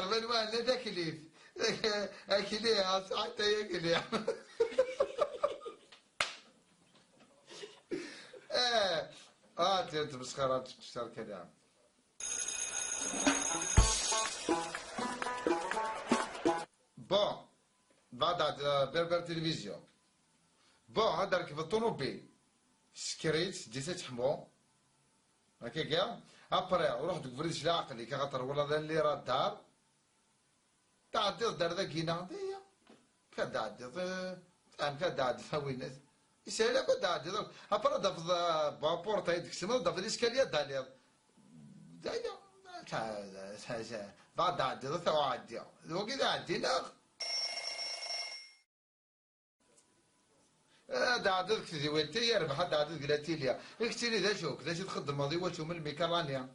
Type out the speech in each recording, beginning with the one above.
من وين لا تكليف اكلي حتى ياكل يا تمسخرات تشتري الكلام. بون بعد بربر تلفزيون بون هذا كيف الطوموبيل سكريت ديت حمو هكا كاع ابري رحت فريش العقلي كخاطر ولا اللي راه الدار تعدي دار ذاك يناضية كدعدي فهم كدعدي فوينات يسهل كدعدي ابري دافض بابورتا يدك سما دافض الاسكاليه دالي دايا بعد عدي ثوا عدي وكذا عدينا هذا عدد كتير ويلتي يربح هذا عدد قلتي لي اكتيري ذا شوك ذا شي تخدم ماضي واشو من الميكانيا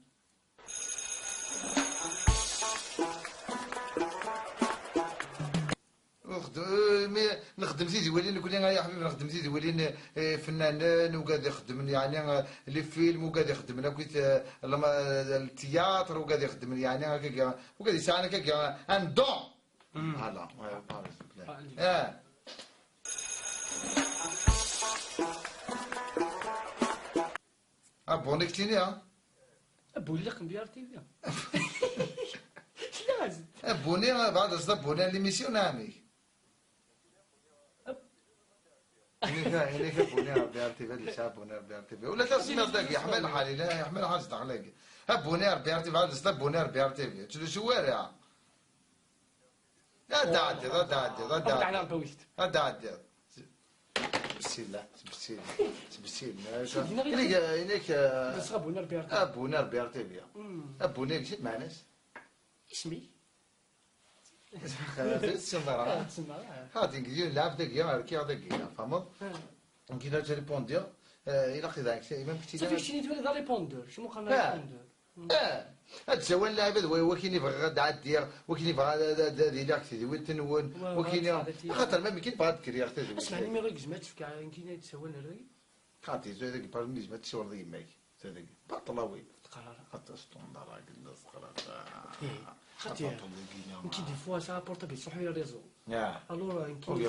نخدم زيد ولين نقول لي يا حبيبي نخدم زيد ولين فنان وقاعد يخدم يعني لي فيلم وقاعد يخدم لنا كويت التياتر وقاعد يخدم يعني هكا وقاعد يساعدنا هكا ان دون فوالا ابوني كتيني ها ابوني لك بيار تي في لازم ابوني بعد ابوني ليميسيون نامي هناك ابوني بيار تي في اللي شافوني بيار تي في ولا تسمع داك يحمل حالي لا يحمل حاجه دغلاق ابوني بيار تي في بعد ابوني بيار تي في تشلو شوارع هذا عدي هذا عدي سبسيل هناك بس ابوني بيار تي في ابوني مشيت مع ناس اسمي تسمى هادي نقدر نلعب دقيقة كي دقيقة فهمت كي تريبوندي إلا خذاك إمام كتير صافي شتيني تولي دا ريبوندور شنو قالنا ريبوندور هاد الزوان لاعب وكاين يبغى غدا عدي وكاين يبغى دير اكتي وين تنون وكاين خاطر ما يمكن بغا تكري اختي اسمع لي ميغي كزمات في كاع يمكن يتسوى لهذاك خاطي زيدك بارمي زعما تصور ذيك ماك زيدك باطلاوي تقرا خاطر ستوندار قلنا صقرا خاطي يمكن دي فوا سا بورطابيل صحو الريزو الور يمكن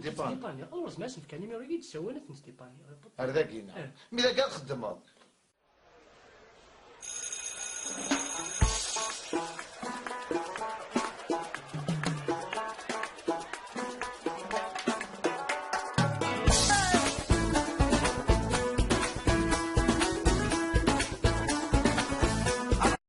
ديباني الور سمعت في كان نيميرو يتسوى لك ديباني هذاك هنا مي اذا كان خدم